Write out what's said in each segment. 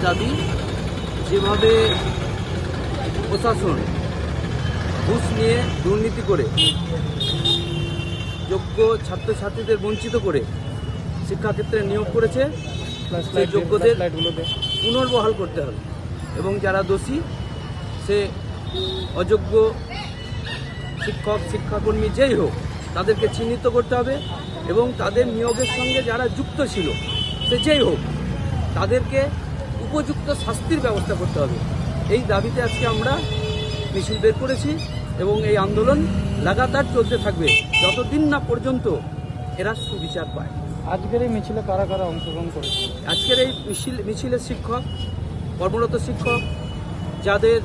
দাবি যেভাবে প্রশাসন ঘুষ নিয়ে দুর্নীতি করে যোগ্য ছাত্রছাত্রীদের বঞ্চিত করে শিক্ষাক্ষেত্রে নিয়োগ করেছে, সেই যোগ্যদের পুনর্বহাল করতে হবে এবং যারা দোষী সে অযোগ্য শিক্ষক শিক্ষাকর্মী যেই হোক তাদেরকে চিহ্নিত করতে হবে এবং তাদের নিয়োগের সঙ্গে যারা যুক্ত ছিল সে যেই হোক তাদেরকে উপযুক্ত শাস্তির ব্যবস্থা করতে হবে। এই দাবিতে আজকে আমরা মিছিল বের করেছি এবং এই আন্দোলন লাগাতার চলতে থাকবে যতদিন না পর্যন্ত এরা সুবিচার পায়। আজকের এই মিছিলে কারা কারা অংশগ্রহণ করেছে? আজকের এই মিছিলের শিক্ষক, কর্মরত শিক্ষক, যাদের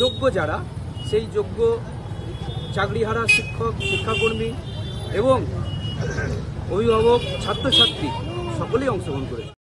যোগ্য যারা সেই যোগ্য চাকরিহারা শিক্ষক শিক্ষাকর্মী এবং অভিভাবক ছাত্রছাত্রী সকলেই অংশগ্রহণ করেছে।